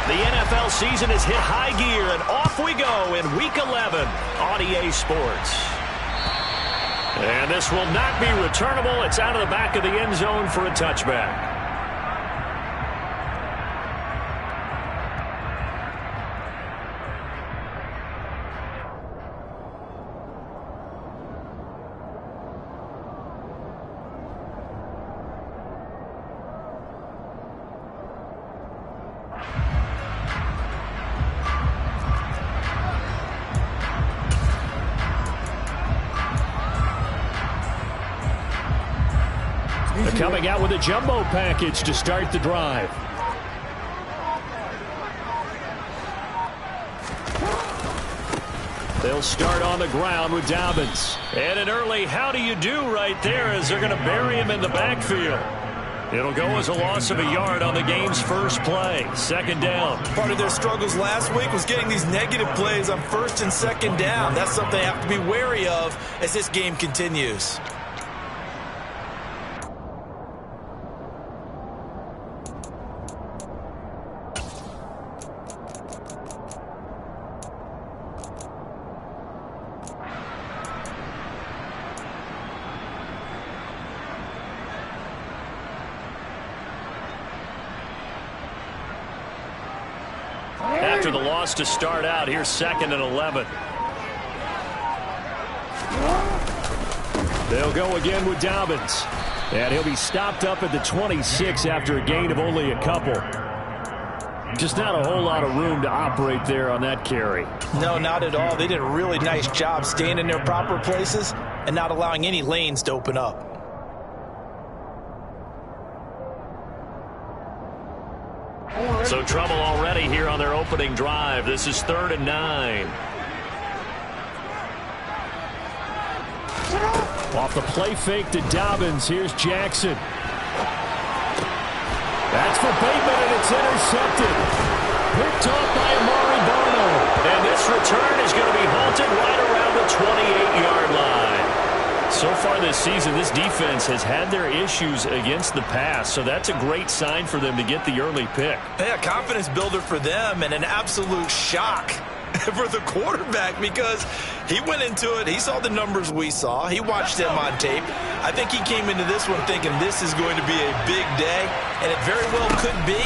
The NFL season has hit high gear, and off we go in Week 11 on EA Sports. And this will not be returnable. It's out of the back of the end zone for a touchback. They're coming out with a jumbo package to start the drive. They'll start on the ground with Dobbins. And an early how do you do right there as they're going to bury him in the backfield. It'll go as a loss of a yard on the game's first play. Second down. Part of their struggles last week was getting these negative plays on first and second down. That's something they have to be wary of as this game continues. After the loss to start out, here's 2nd and 11. They'll go again with Dobbins. And he'll be stopped up at the 26 after a gain of only a couple. Just not a whole lot of room to operate there on that carry. No, not at all. They did a really nice job staying in their proper places and not allowing any lanes to open up. So trouble already here on their opening drive. This is 3rd and 9. Off the play fake to Dobbins. Here's Jackson. That's for Bateman, and it's intercepted. Picked off by Amari Bono. And this return is going to be halted right around the 28-yard line. So far this season, this defense has had their issues against the pass, so that's a great sign for them to get the early pick. Yeah, confidence builder for them and an absolute shock for the quarterback because he went into it. He saw the numbers we saw. He watched them on tape. I think he came into this one thinking this is going to be a big day, and it very well could be.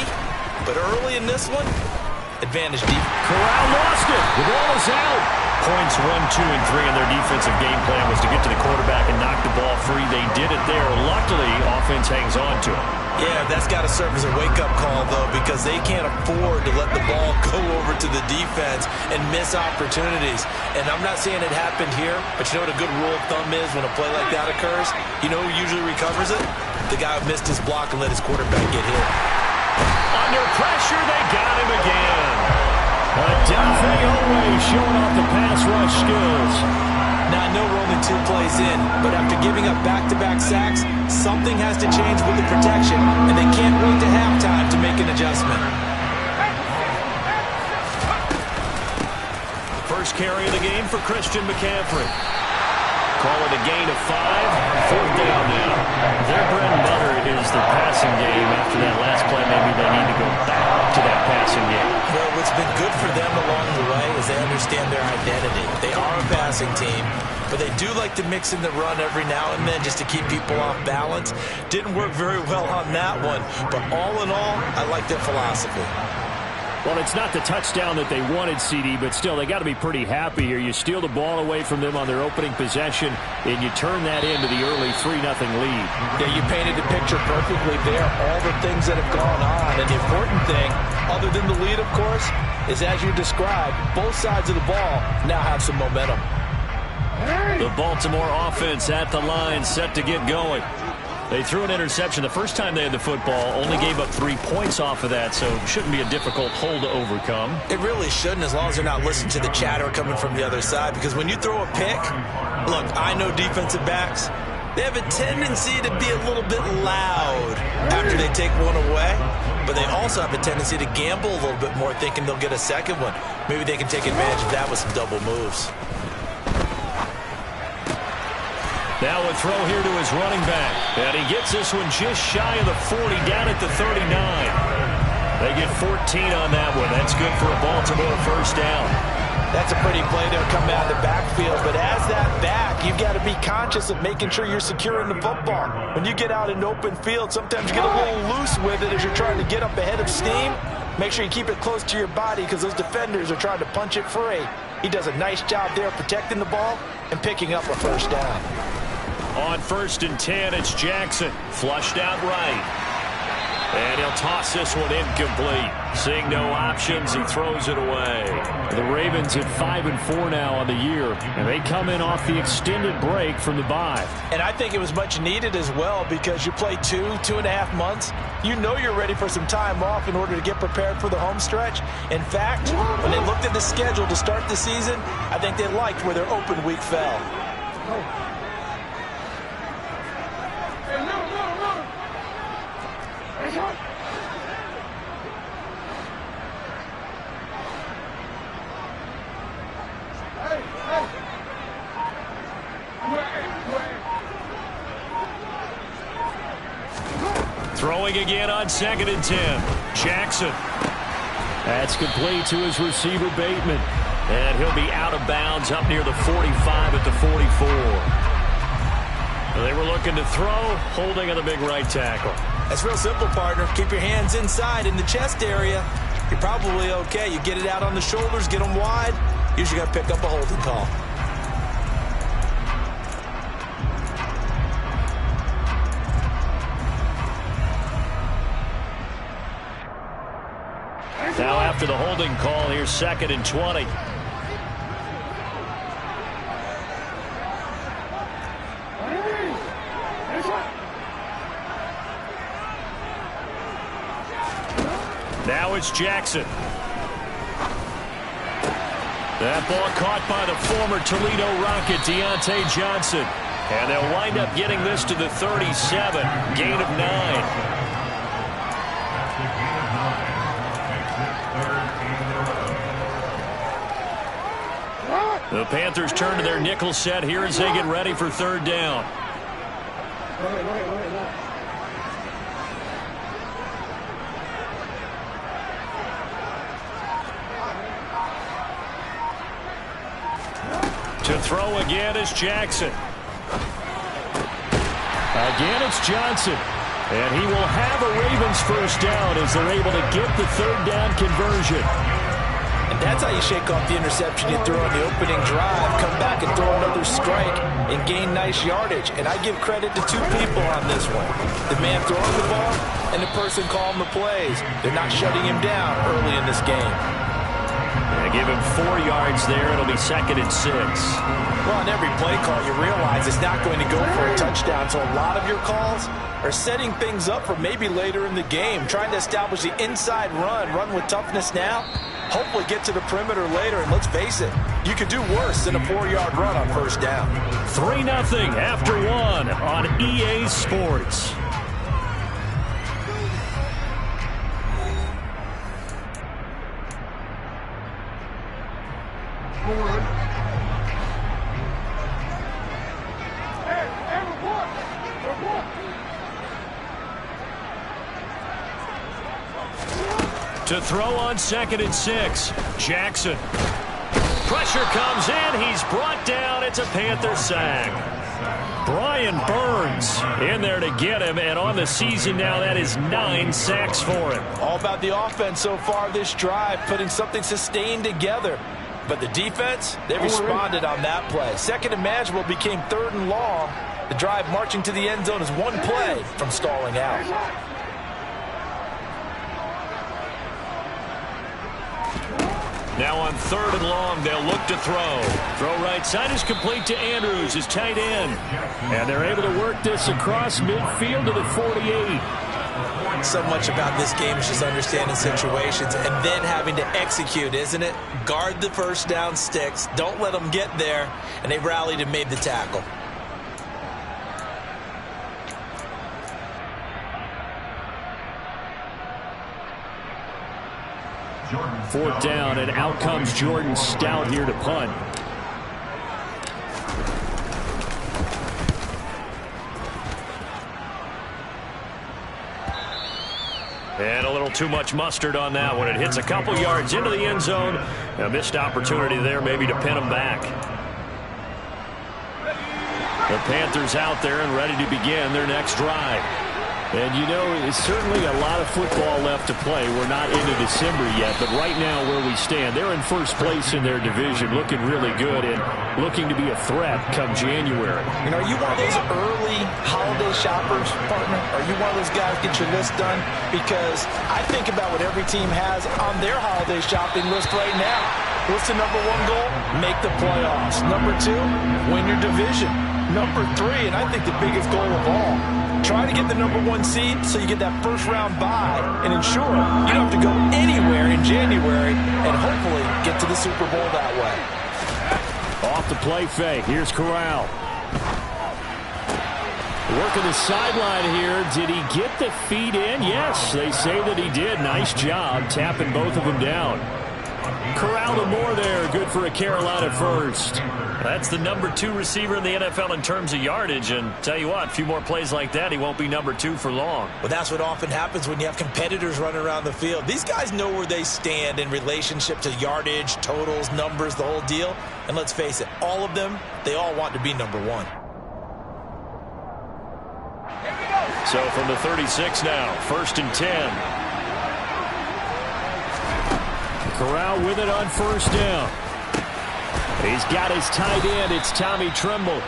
But early in this one, advantage deep. Corral lost it. The ball is out. Points 1, 2, and 3 in their defensive game plan was to get to the quarterback and knock the ball free. They did it there. Luckily, offense hangs on to it. Yeah, that's got to serve as a wake-up call, though, because they can't afford to let the ball go over to the defense and miss opportunities. And I'm not saying it happened here, but you know what a good rule of thumb is when a play like that occurs? You know who usually recovers it? The guy who missed his block and let his quarterback get hit. Under pressure, they got him again. Owe showing off the pass rush skills. Now, I know we're only 2 plays in, but after giving up back-to-back sacks, something has to change with the protection, and they can't wait to halftime to make an adjustment. First carry of the game for Christian McCaffrey. Call it a gain of 5. 4th down now. Their bread and butter is their passing game. After that last play, maybe they need to go back to that passing game. Well, what's been good for them along the way is they understand their identity. They are a passing team, but they do like to mix in the run every now and then just to keep people off balance. Didn't work very well on that one, but all in all, I like their philosophy. Well, it's not the touchdown that they wanted, CD, but still, they got to be pretty happy here. You steal the ball away from them on their opening possession, and you turn that into the early 3-0 lead. Yeah, you painted the picture perfectly there, all the things that have gone on. And the important thing, other than the lead, of course, is as you described, both sides of the ball now have some momentum. The Baltimore offense at the line, set to get going. They threw an interception the first time they had the football, only gave up 3 points off of that, so it shouldn't be a difficult hole to overcome. It really shouldn't, as long as they're not listening to the chatter coming from the other side, because when you throw a pick, look, I know defensive backs, they have a tendency to be a little bit loud after they take one away, but they also have a tendency to gamble a little bit more, thinking they'll get a second one. Maybe they can take advantage of that with some double moves. Now a throw here to his running back. And he gets this one just shy of the 40, down at the 39. They get 14 on that one. That's good for a Baltimore first down. That's a pretty play there coming out of the backfield. But as that back, you've got to be conscious of making sure you're securing the football. When you get out in open field, sometimes you get a little loose with it as you're trying to get up ahead of steam. Make sure you keep it close to your body because those defenders are trying to punch it free. He does a nice job there protecting the ball and picking up a first down. On 1st and 10, it's Jackson. Flushed out right. And he'll toss this one incomplete. Seeing no options, he throws it away. The Ravens at 5-4 now on the year, and they come in off the extended break from the bye. And I think it was much needed as well because you play 2.5 months. You know you're ready for some time off in order to get prepared for the home stretch. In fact, when they looked at the schedule to start the season, I think they liked where their open week fell. Throwing again on 2nd and 10. Jackson. That's complete to his receiver, Bateman. And he'll be out of bounds up near the 45 at the 44. They were looking to throw, holding on the big right tackle. That's real simple, partner. Keep your hands inside in the chest area. You're probably okay. You get it out on the shoulders, get them wide. Usually got to pick up a holding call. Now after the holding call, here's 2nd and 20. Now it's Jackson. That ball caught by the former Toledo Rocket, Deontay Johnson. And they'll wind up getting this to the 37. Gain of 9. The Panthers turn to their nickel set here as they get ready for 3rd down. To throw again is Jackson. Again it's Johnson. And he will have a Ravens first down as they're able to get the 3rd down conversion. And that's how you shake off the interception you throw on the opening drive, come back and throw another strike and gain nice yardage. And I give credit to 2 people on this one. The man throwing the ball and the person calling the plays. They're not shutting him down early in this game. They give him 4 yards there. It'll be 2nd and 6. Well, on every play call, you realize it's not going to go for a touchdown. So a lot of your calls are setting things up for maybe later in the game, trying to establish the inside run with toughness now. Hopefully get to the perimeter later, and let's face it, you could do worse than a 4-yard run on first down. 3-0 after 1 on EA Sports. To throw on 2nd and 6. Jackson. Pressure comes in. He's brought down. It's a Panther sack. Brian Burns in there to get him. And on the season now, that is 9 sacks for him. All about the offense so far this drive, putting something sustained together. But the defense, they responded on that play. 2nd and manageable became 3rd and long. The drive marching to the end zone is 1 play from stalling out. Now on 3rd and long, they'll look to throw. Throw right side is complete to Andrews, his tight end. And they're able to work this across midfield to the 48. So much about this game is just understanding situations and then having to execute, isn't it? Guard the first down sticks. Don't let them get there. And they rallied and made the tackle. Fourth down, and out comes Jordan Stout here to punt. And a little too much mustard on that one. It hits a couple yards into the end zone. A missed opportunity there maybe to pin them back. The Panthers out there and ready to begin their next drive. And, you know, it's certainly a lot of football left to play. We're not into December yet, but right now where we stand, they're in first place in their division, looking really good and looking to be a threat come January. You know, are you one of those early holiday shoppers, partner? Are you one of those guys get your list done? Because I think about what every team has on their holiday shopping list right now. What's the number one goal? Make the playoffs. Number two, win your division. Number three, and I think the biggest goal of all, try to get the number one seed so you get that first round bye and ensure you don't have to go anywhere in January and hopefully get to the Super Bowl that way. Off the play fake. Here's Corral. Working the sideline here. Did he get the feet in? Yes, they say that he did. Nice job tapping both of them down. Corral to Moore there. Good for a Carolina first. That's the number 2 receiver in the NFL in terms of yardage. And tell you what, a few more plays like that, he won't be number 2 for long. Well, that's what often happens when you have competitors running around the field. These guys know where they stand in relationship to yardage, totals, numbers, the whole deal. And let's face it, all of them, they all want to be number 1. So from the 36 now, 1st and 10. Corral with it on first down. He's got his tight end. It's Tommy Tremble.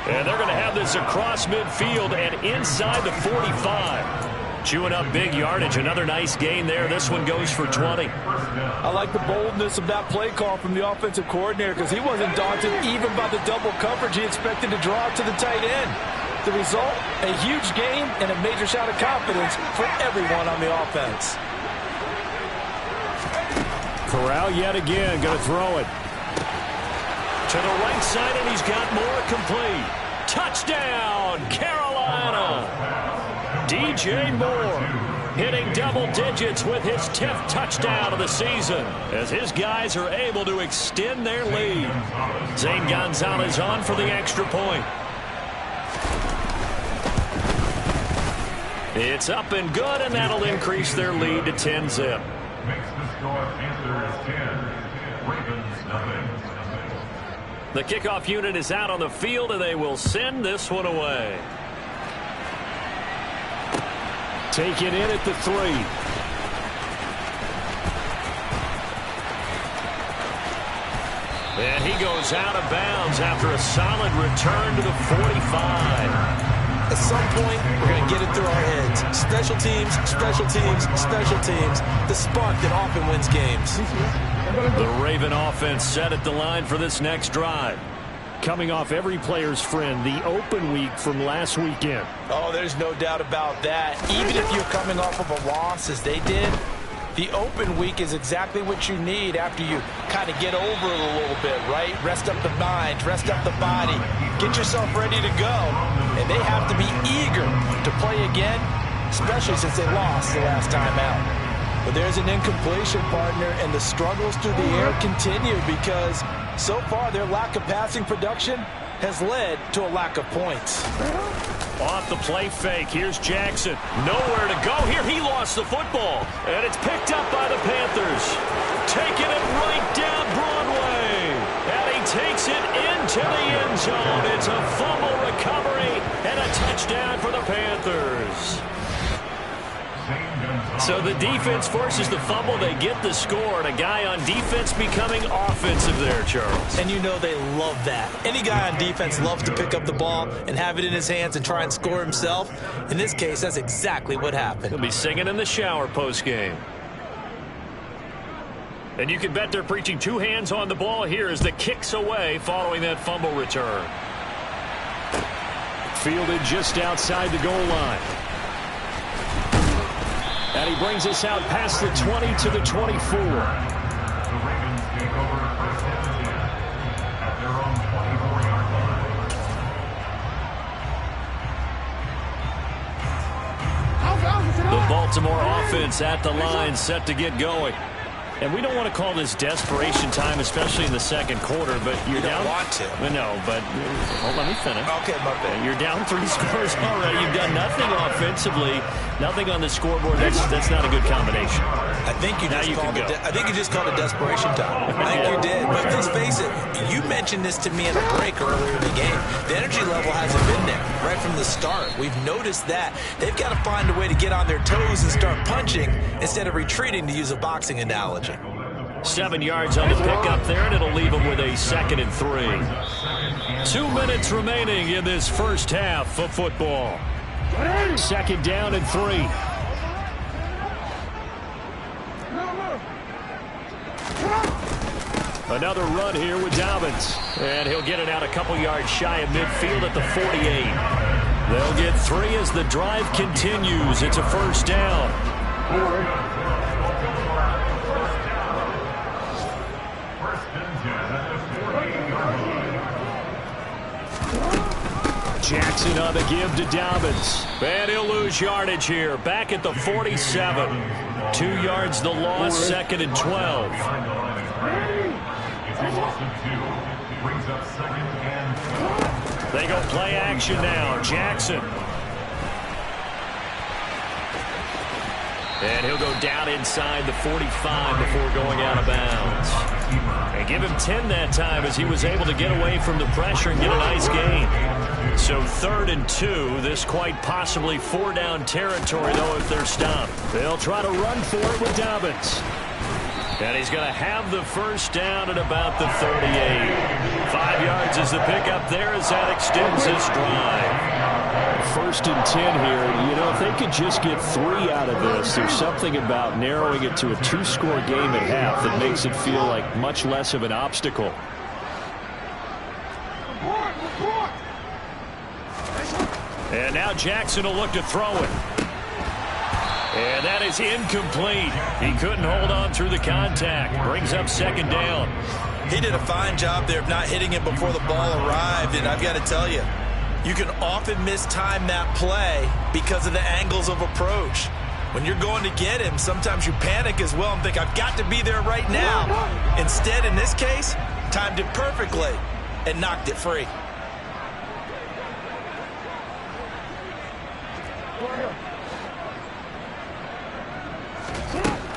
And they're going to have this across midfield and inside the 45. Chewing up big yardage. Another nice gain there. This one goes for 20. I like the boldness of that play call from the offensive coordinator because he wasn't daunted even by the double coverage he expected to draw to the tight end. The result, a huge gain and a major shot of confidence for everyone on the offense. Corral yet again going to throw it. To the right side, and he's got Moore complete. Touchdown, Carolina. DJ Moore hitting double digits with his 10th touchdown of the season as his guys are able to extend their lead. Zane Gonzalez on for the extra point. It's up and good, and that'll increase their lead to 10-zip. The kickoff unit is out on the field, and they will send this one away. Take it in at the 3. And he goes out of bounds after a solid return to the 45. At some point, we're going to get it through our heads. Special teams, special teams, special teams. The spark that often wins games. The Raven offense set at the line for this next drive. Coming off every player's friend, the open week from last weekend. Oh, there's no doubt about that. Even if you're coming off of a loss as they did, the open week is exactly what you need after you kind of get over it a little bit, right? Rest up the mind, rest up the body, get yourself ready to go. And they have to be eager to play again, especially since they lost the last time out. But there's an incompletion, partner, and the struggles through the air continue because so far their lack of passing production has led to a lack of points. Off the play fake, here's Jackson. Nowhere to go here. He lost the football, and it's picked up by the Panthers. Taking it right down Broadway, and he takes it into the end zone. It's a fumble recovery and a touchdown for the Panthers. So the defense forces the fumble. They get the score, and a guy on defense becoming offensive there, Charles. And you know they love that. Any guy on defense loves to pick up the ball and have it in his hands and try and score himself. In this case, that's exactly what happened. He'll be singing in the shower postgame. And you can bet they're preaching 2 hands on the ball here as the kick's away following that fumble return. Fielded just outside the goal line. And he brings us out past the 20 to the 24. The Baltimore offense at the line, set to get going. And we don't want to call this desperation time, especially in the second quarter, but you're down. You don't want to. No, but let me finish. Okay, my bad. You're down 3 scores already. You've done nothing offensively, nothing on the scoreboard. That's not a good combination. I think you just called it desperation time. I think you did. But let's face it, you mentioned this to me in a break earlier in the game. The energy level hasn't been there right from the start. We've noticed that. They've got to find a way to get on their toes and start punching instead of retreating, to use a boxing analogy. 7 yards on the pickup there, and it'll leave them with a 2nd and 3. 2 minutes remaining in this first half of football. 2nd down and 3. Another run here with Dobbins. And he'll get it out a couple yards shy of midfield at the 48. They'll get 3 as the drive continues. It's a first down. Jackson on the give to Dobbins. And he'll lose yardage here. Back at the 47. 2 yards the loss, 2nd and 12. They go play action now. Jackson. And he'll go down inside the 45 before going out of bounds. And give him 10 that time as he was able to get away from the pressure and get a nice gain. So 3rd and 2. This quite possibly 4-down territory, though, if they're stopped. They'll try to run for it with Dobbins. And he's going to have the first down at about the 38. 5 yards is the pickup there as that extends this drive. 1st and 10 here. You know, if they could just get 3 out of this, there's something about narrowing it to a 2-score game at half that makes it feel like much less of an obstacle. And now Jackson will look to throw it. And that is incomplete. He couldn't hold on through the contact. Brings up 2nd down. He did a fine job there of not hitting it before the ball arrived. And I've got to tell you, you can often mistime that play because of the angles of approach. When you're going to get him, sometimes you panic as well and think, I've got to be there right now. Instead, in this case, timed it perfectly and knocked it free.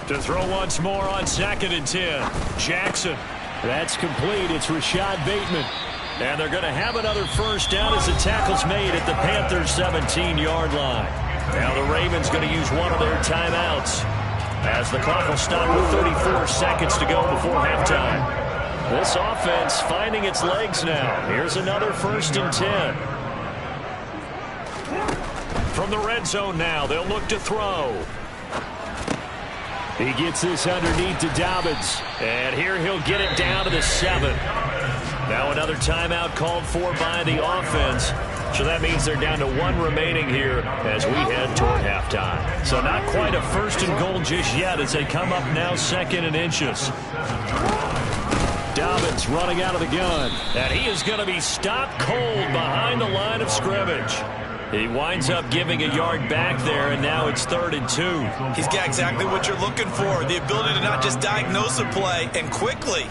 To throw once more on 2nd and 10. Jackson. That's complete. It's Rashad Bateman. And they're going to have another first down as the tackle's made at the Panthers' 17-yard line. Now the Ravens going to use one of their timeouts as the clock will stop with 34 seconds to go before halftime. This offense finding its legs now. Here's another 1st and 10. From the red zone now, they'll look to throw. He gets this underneath to Dobbins. And here he'll get it down to the 7. Now another timeout called for by the offense. So that means they're down to 1 remaining here as we head toward halftime. So not quite a 1st and goal just yet as they come up now 2nd and inches. Dobbins running out of the gun. And he is going to be stopped cold behind the line of scrimmage. He winds up giving a yard back there, and now it's 3rd and 2. He's got exactly what you're looking for, the ability to not just diagnose a play and quickly,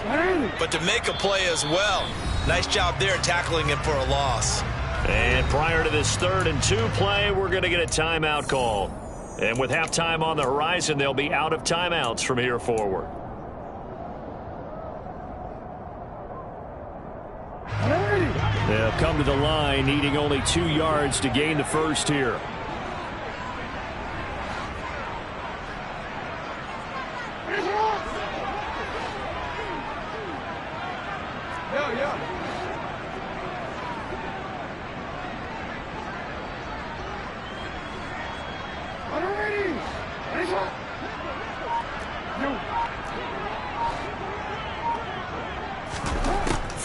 but to make a play as well. Nice job there tackling him for a loss. And prior to this 3rd and 2 play, we're going to get a timeout call. And with halftime on the horizon, they'll be out of timeouts from here forward. They'll come to the line, needing only 2 yards to gain the first here.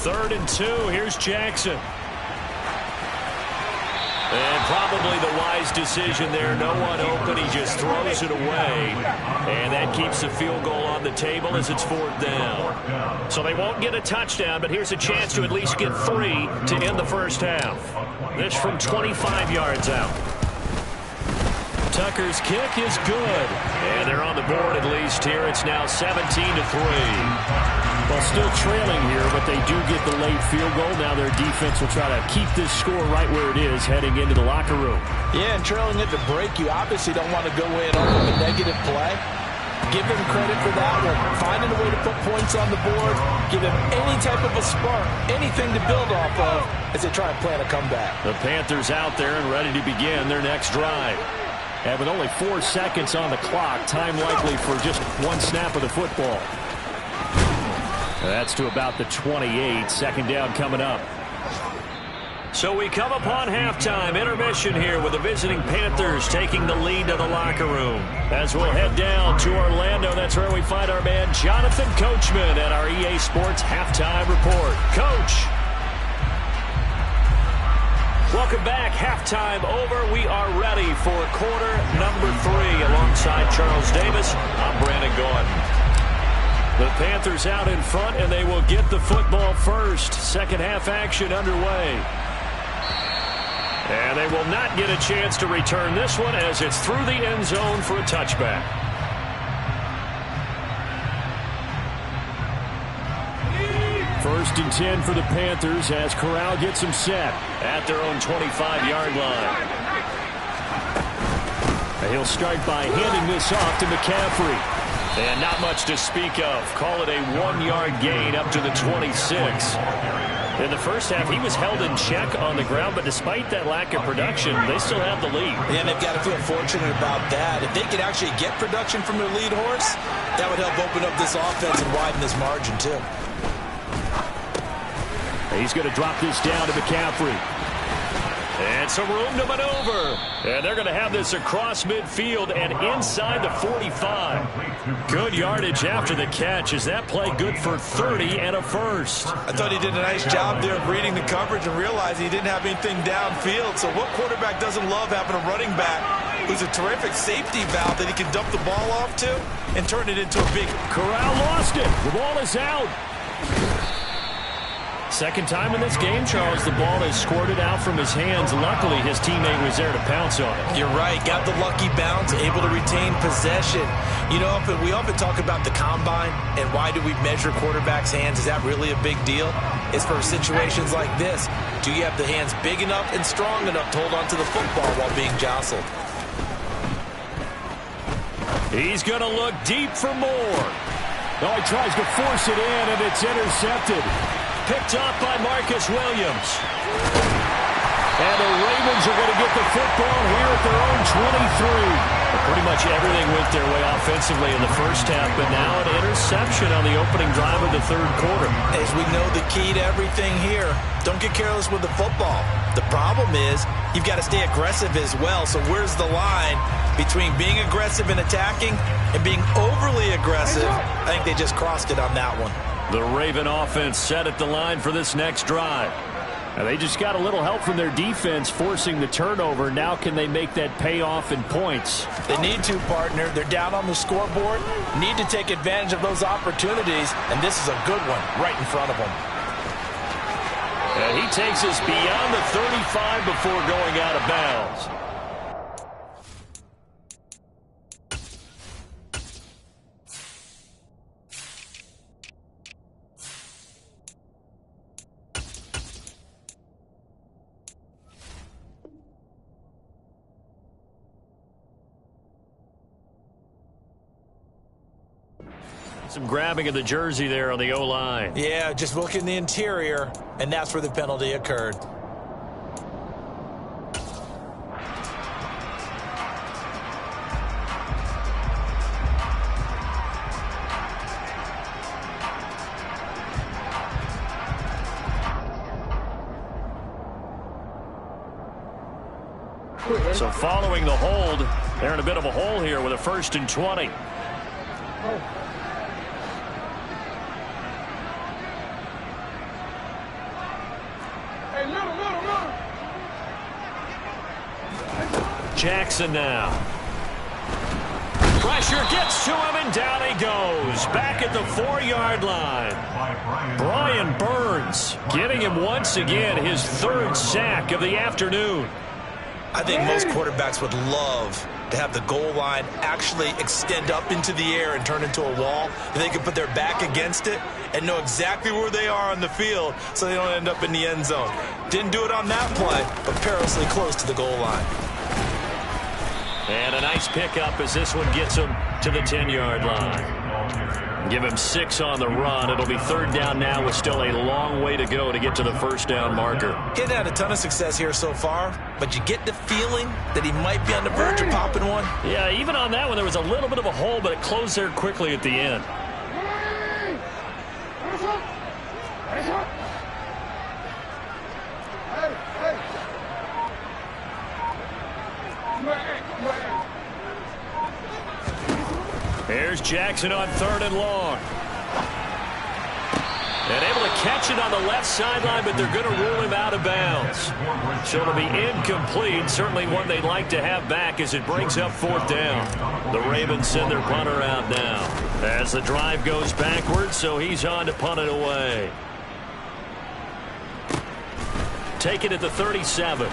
Third and 2. Here's Jackson. And probably the wise decision there. No one open. He just throws it away. And that keeps the field goal on the table as it's 4th down. So they won't get a touchdown, but here's a chance to at least get 3 to end the first half. This from 25 yards out. Tucker's kick is good. And they're on the board at least here. It's now 17-3. Well, still trailing here, but they do get the late field goal. Now their defense will try to keep this score right where it is heading into the locker room. Yeah, and trailing at the break, you obviously don't want to go in on a negative play. Give them credit for that one. Finding a way to put points on the board. Give them any type of a spark, anything to build off of as they try and plan a comeback. The Panthers out there and ready to begin their next drive. And with only 4 seconds on the clock, time likely for just one snap of the football. That's to about the 28. Second down coming up. So we come upon halftime intermission here with the visiting Panthers taking the lead to the locker room. As we'll head down to Orlando, that's where we find our man Jonathan Coachman at our EA Sports halftime report. Coach. Welcome back. Halftime over. We are ready for quarter number 3 alongside Charles Davis. I'm Brandon Gaudin. The Panthers out in front, and they will get the football first. Second half action underway. And they will not get a chance to return this one as it's through the end zone for a touchback. First and 10 for the Panthers as Corral gets them set at their own 25-yard line. He'll start by handing this off to McCaffrey. And not much to speak of. Call it a 1-yard gain up to the 26. In the first half, he was held in check on the ground, but despite that lack of production, they still have the lead. And they've got to feel fortunate about that. If they could actually get production from their lead horse, that would help open up this offense and widen this margin, too. He's going to drop this down to McCaffrey. And some room to maneuver. And they're going to have this across midfield and inside the 45. Good yardage after the catch. Is that play good for 30 and a first? I thought he did a nice job there of reading the coverage and realizing he didn't have anything downfield. So what quarterback doesn't love having a running back who's a terrific safety valve that he can dump the ball off to and turn it into a big... Corral lost it. The ball is out. Second time in this game, Charles, the ball is squirted out from his hands. Luckily, his teammate was there to pounce on it. You're right. Got the lucky bounce, able to retain possession. You know, we often talk about the combine and why do we measure quarterbacks' hands. Is that really a big deal? It's for situations like this. Do you have the hands big enough and strong enough to hold onto the football while being jostled? He's going to look deep for more. Oh, he tries to force it in, and it's intercepted. Picked up by Marcus Williams. And the Ravens are going to get the football here at their own 23. Pretty much everything went their way offensively in the first half, but now an interception on the opening drive of the third quarter. As we know, the key to everything here, don't get careless with the football. The problem is you've got to stay aggressive as well. So where's the line between being aggressive and attacking and being overly aggressive? I think they just crossed it on that one. The Raven offense set at the line for this next drive. Now they just got a little help from their defense forcing the turnover. Now can they make that pay off in points? They need to, partner. They're down on the scoreboard. Need to take advantage of those opportunities, and this is a good one right in front of them. And he takes us beyond the 35 before going out of bounds. Some grabbing of the jersey there on the O-line. Yeah, just look in the interior, and that's where the penalty occurred. So following the hold, they're in a bit of a hole here with a 1st and 20. Jackson now. Pressure gets to him, and down he goes. Back at the 4-yard line. Brian Burns getting him once again his 3rd sack of the afternoon. I think most quarterbacks would love to have the goal line actually extend up into the air and turn into a wall. And they can put their back against it and know exactly where they are on the field so they don't end up in the end zone. Didn't do it on that play, but perilously close to the goal line. And a nice pickup as this one gets him to the 10-yard line. Give him 6 on the run. It'll be 3rd down now with still a long way to go to get to the 1st down marker. He hasn't had a ton of success here so far, but you get the feeling that he might be on the verge of popping one. Yeah, even on that one, there was a little bit of a hole, but it closed there quickly at the end. Here's Jackson on 3rd and long. And able to catch it on the left sideline, but they're going to rule him out of bounds. So it'll be incomplete. Certainly one they'd like to have back as it brings up 4th down. The Ravens send their punter out now as the drive goes backwards, so he's on to punt it away. Take it at the 37.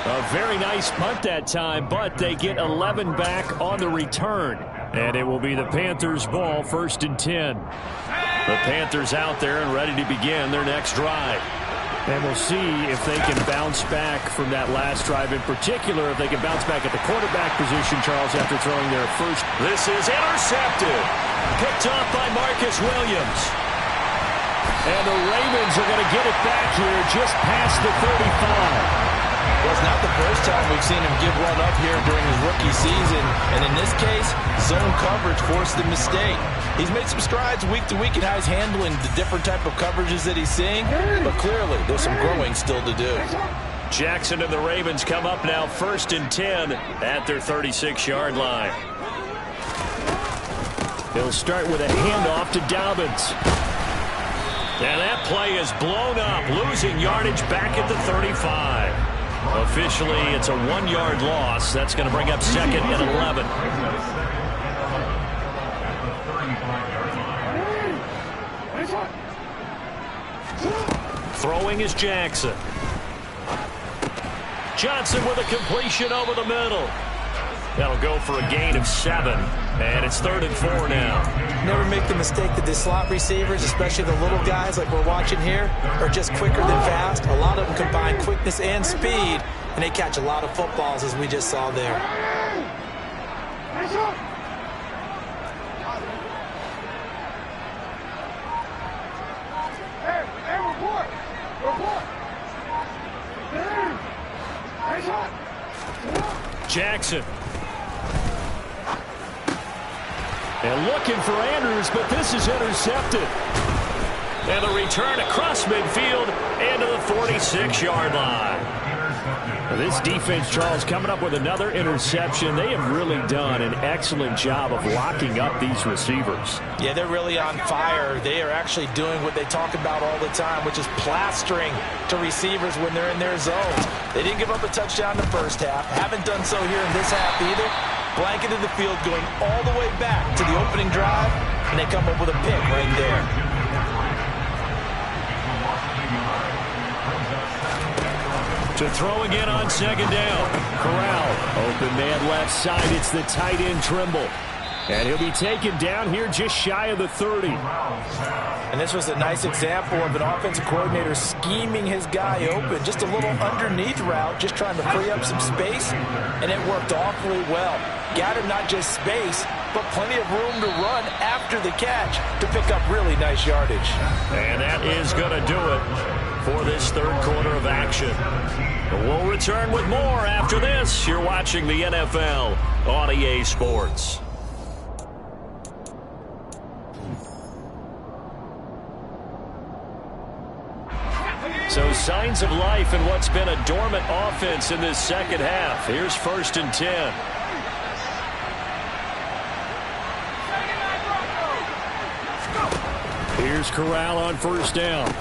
A very nice punt that time, but they get 11 back on the return. And it will be the Panthers' ball, 1st and 10. The Panthers out there and ready to begin their next drive. And we'll see if they can bounce back from that last drive. In particular, if they can bounce back at the quarterback position, Charles, after throwing their first. This is intercepted. Picked off by Marcus Williams. And the Ravens are going to get it back here just past the 35. Well, it's not the first time we've seen him give one up here during his rookie season. And in this case, zone coverage forced the mistake. He's made some strides week to week in how he's handling the different type of coverages that he's seeing. But clearly, there's some growing still to do. Jackson and the Ravens come up now 1st and 10 at their 36-yard line. He'll start with a handoff to Dobbins. And that play is blown up, losing yardage back at the 35. Officially, it's a 1-yard loss. That's going to bring up 2nd and 11. Throwing is Jackson. Johnson with a completion over the middle. That'll go for a gain of 7. And it's 3rd and 4 now. Never make the mistake that the slot receivers, especially the little guys like we're watching here, are just quicker than fast. A lot of them combine quickness and speed, and they catch a lot of footballs, as we just saw there. Jackson. And looking for Andrews, but this is intercepted. And the return across midfield and to the 46-yard line. This defense, Charles, coming up with another interception. They have really done an excellent job of locking up these receivers. Yeah, they're really on fire. They are actually doing what they talk about all the time, which is plastering to receivers when they're in their zones. They didn't give up a touchdown in the first half. Haven't done so here in this half either. Blanketed the field going all the way back to the opening drive, and they come up with a pick right there. To throw again on 2nd down. Corral, open man left side. It's the tight end Trimble. And he'll be taken down here just shy of the 30. And this was a nice example of an offensive coordinator scheming his guy open. Just a little underneath route, just trying to free up some space, and it worked awfully well. Got him not just space, but plenty of room to run after the catch to pick up really nice yardage. And that is going to do it for this 3rd quarter of action. We'll return with more after this. You're watching the NFL on EA Sports. So signs of life in what's been a dormant offense in this 2nd half. Here's 1st and 10. Here's Corral on 1st down.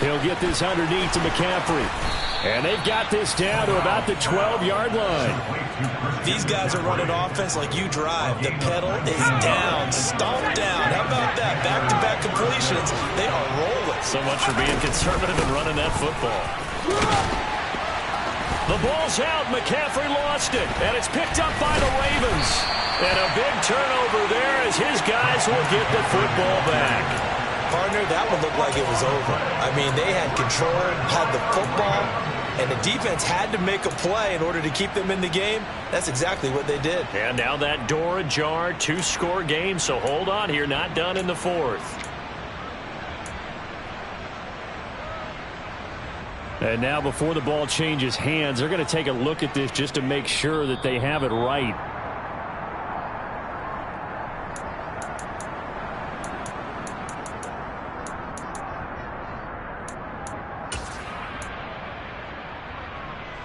He'll get this underneath to McCaffrey. And they've got this down to about the 12-yard line. These guys are running offense like you drive. The pedal is down, stomped down. How about that? Back-to-back completions. They are rolling. So much for being conservative and running that football. The ball's out. McCaffrey lost it. And it's picked up by the Ravens. And a big turnover there as his guys will get the football back. Partner, that one looked like it was over. I mean, they had control, had the football, and the defense had to make a play in order to keep them in the game. That's exactly what they did. And now that door ajar, 2-score game, so hold on here, not done in the fourth. And now before the ball changes hands, they're going to take a look at this just to make sure that they have it right.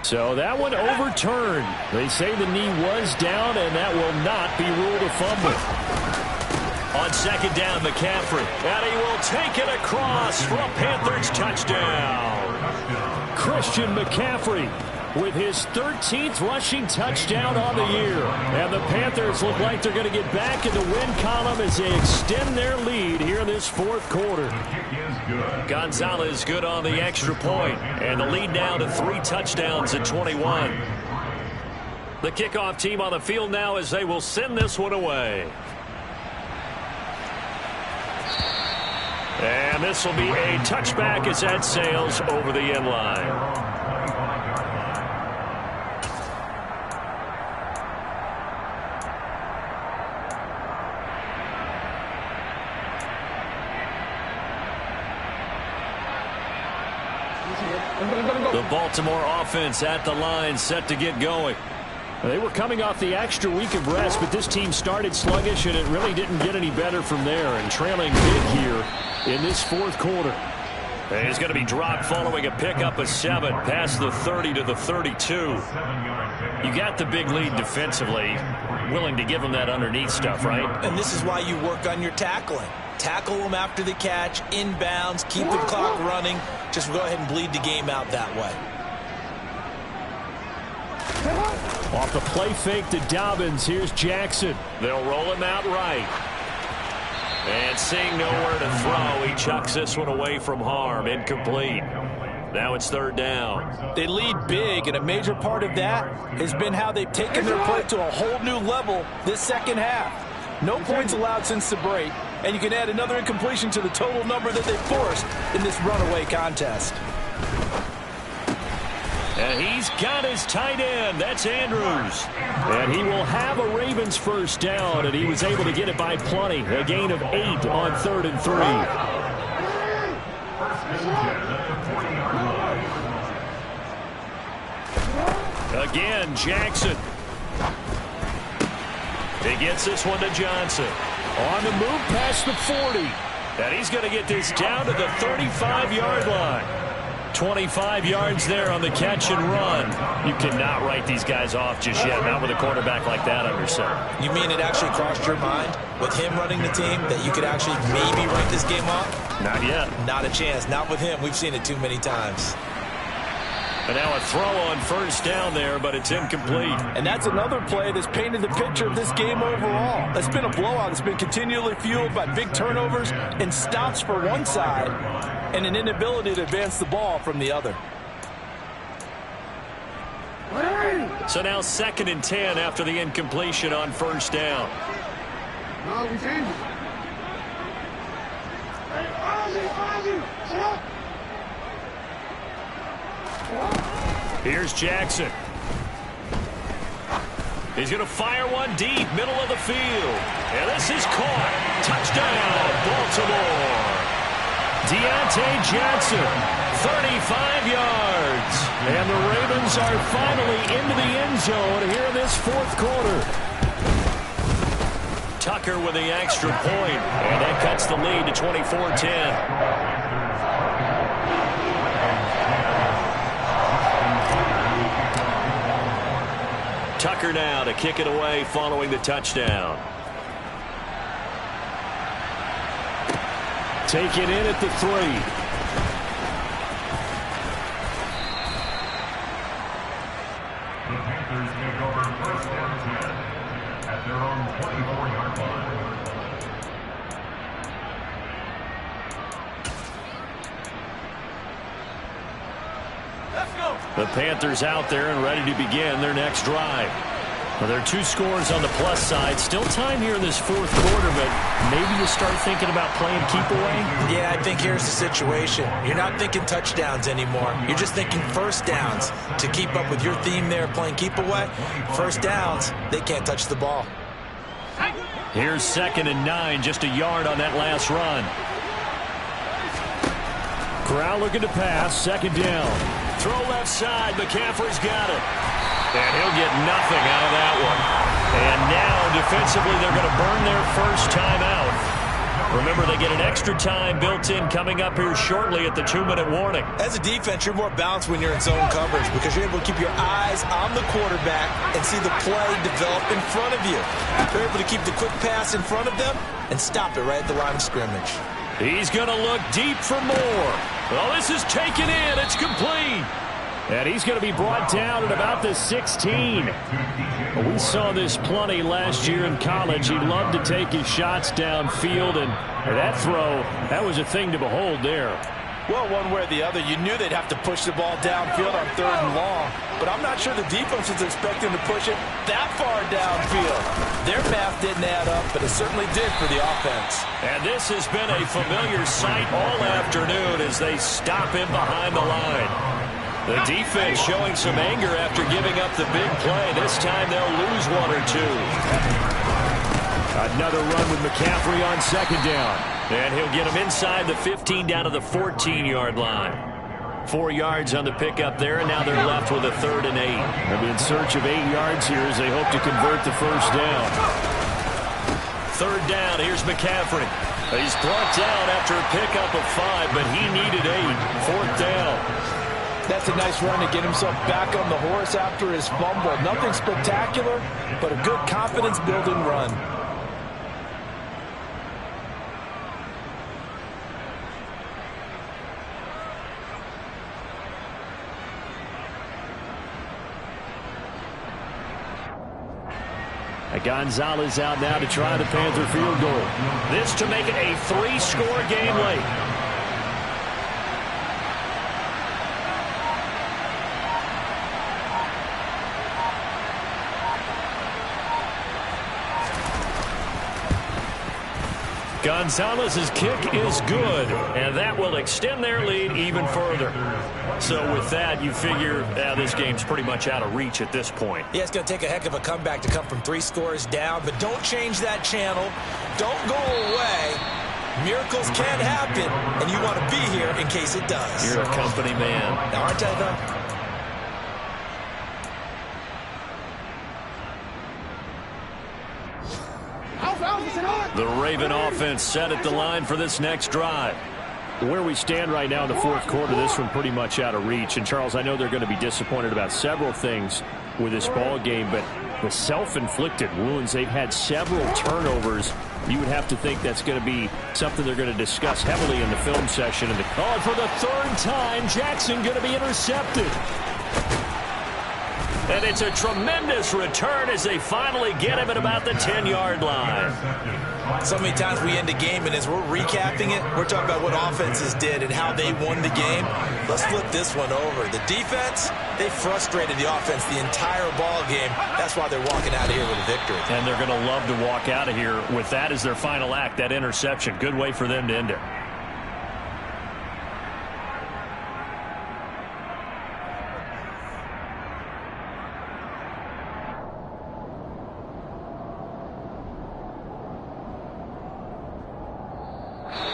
So that one overturned. They say the knee was down, and that will not be ruled a fumble. On second down, McCaffrey. And he will take it across for a Panthers touchdown. Christian McCaffrey with his 13th rushing touchdown on the year. And the Panthers look like they're going to get back in the win column as they extend their lead here in this fourth quarter. Gonzalez good on the extra point, and the lead now to 3 touchdowns at 21. The kickoff team on the field now as they will send this one away. And this will be a touchback as that sails over the end line. The Baltimore offense at the line, set to get going. They were coming off the extra week of rest, but this team started sluggish, and it really didn't get any better from there. And trailing big here in this fourth quarter. And he's going to be dropped following a pickup of 7 past the 30 to the 32. You got the big lead defensively, willing to give them that underneath stuff, right? And this is why you work on your tackling. Tackle them after the catch, inbounds, keep the clock running. Just go ahead and bleed the game out that way. Off the play fake to Dobbins, here's Jackson. They'll roll him out right. And seeing nowhere to throw, he chucks this one away from harm. Incomplete. Now it's third down. They lead big, and a major part of that has been how they've taken their play to a whole new level this second half. No points allowed since the break, and you can add another incompletion to the total number that they forced in this runaway contest. And he's got his tight end. That's Andrews. And he will have a Ravens first down, and he was able to get it by plenty. A gain of 8 on 3rd and 3. Again, Jackson. He gets this one to Johnson. On the move past the 40. And he's going to get this down to the 35-yard line. 25 yards there on the catch and run. You cannot write these guys off just yet, not with a quarterback like that under center. You mean it actually crossed your mind with him running the team that you could actually maybe write this game off? Not yet. Not a chance. Not with him. We've seen it too many times. And now a throw on first down there, but it's incomplete. And that's another play that's painted the picture of this game overall. It's been a blowout. It's been continually fueled by big turnovers and stops for one side and an inability to advance the ball from the other. So now 2nd and 10 after the incompletion on first down. Here's Jackson. He's going to fire one deep, middle of the field. And this is caught. Touchdown, Baltimore. Deontay Johnson, 35 yards. And the Ravens are finally into the end zone here in this fourth quarter. Tucker with the extra point. And that cuts the lead to 24-10. Tucker now to kick it away following the touchdown. Take it in at the 3. The Panthers take over first down 10 at their own 24-yard line. Let's go. The Panthers out there and ready to begin their next drive. Well, there are 2 scores on the plus side. Still time here in this fourth quarter, but maybe you start thinking about playing keep away? Yeah, I think here's the situation. You're not thinking touchdowns anymore. You're just thinking first downs. To keep up with your theme there, playing keep away, first downs, they can't touch the ball. Here's 2nd and 9, just a yard on that last run. Corral looking to pass, 2nd down. Throw left side, McCaffrey's got it. And he'll get nothing out of that one. And now, defensively, they're going to burn their first time out. Remember, they get an extra time built in coming up here shortly at the 2-minute warning. As a defense, you're more balanced when you're in zone coverage because you're able to keep your eyes on the quarterback and see the play develop in front of you. They're able to keep the quick pass in front of them and stop it right at the line of scrimmage. He's going to look deep for more. Well, this is taken in. It's complete. And he's going to be brought down at about the 16. We saw this plenty last year in college. He loved to take his shots downfield, and that throw, that was a thing to behold there. Well, one way or the other, you knew they'd have to push the ball downfield on 3rd and long, but I'm not sure the defense was expecting to push it that far downfield. Their math didn't add up, but it certainly did for the offense. And this has been a familiar sight all afternoon as they stop him behind the line. The defense showing some anger after giving up the big play. This time they'll lose 1 or 2. Another run with McCaffrey on 2nd down. And he'll get him inside the 15 down to the 14-yard line. 4 yards on the pickup there, and now they're left with a 3rd and 8. They'll be in search of 8 yards here as they hope to convert the first down. 3rd down, here's McCaffrey. He's brought down after a pickup of 5, but he needed 8. 4th down. That's a nice run to get himself back on the horse after his fumble. Nothing spectacular, but a good confidence-building run. Gonzalez out now to try the Panther field goal. This to make it a 3-score game late. Gonzalez's kick is good, and that will extend their lead even further. So with that, you figure this game's pretty much out of reach at this point. Yeah, it's going to take a heck of a comeback to come from 3 scores down, but don't change that channel. Don't go away. Miracles can happen, and you want to be here in case it does. You're a company man. Now, aren't I, though? The Raven offense set at the line for this next drive. Where we stand right now in the fourth quarter, this one pretty much out of reach. And, Charles, I know they're going to be disappointed about several things with this ball game, but the self-inflicted wounds, they've had several turnovers. You would have to think that's going to be something they're going to discuss heavily in the film session. And for the 3rd time, Jackson going to be intercepted. And it's a tremendous return as they finally get him at about the 10-yard line. So many times we end a game, and as we're recapping it, we're talking about what offenses did and how they won the game. Let's flip this one over. The defense, they frustrated the offense the entire ball game. That's why they're walking out of here with a victory. And they're going to love to walk out of here with that as their final act, that interception. Good way for them to end it.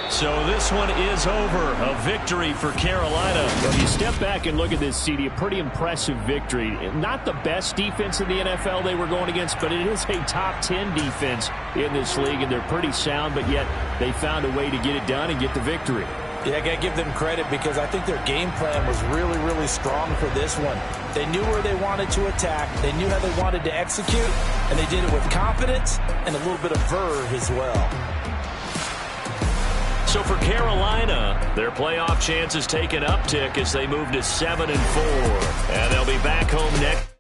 So this one is over. A victory for Carolina. When you step back and look at this, CD, a pretty impressive victory. Not the best defense in the NFL they were going against, but it is a top 10 defense in this league, and they're pretty sound, but yet they found a way to get it done and get the victory. Yeah, I got to give them credit because I think their game plan was really, really strong for this one. They knew where they wanted to attack. They knew how they wanted to execute, and they did it with confidence and a little bit of verve as well. So for Carolina, their playoff chances take an uptick as they move to 7-4. And they'll be back home next.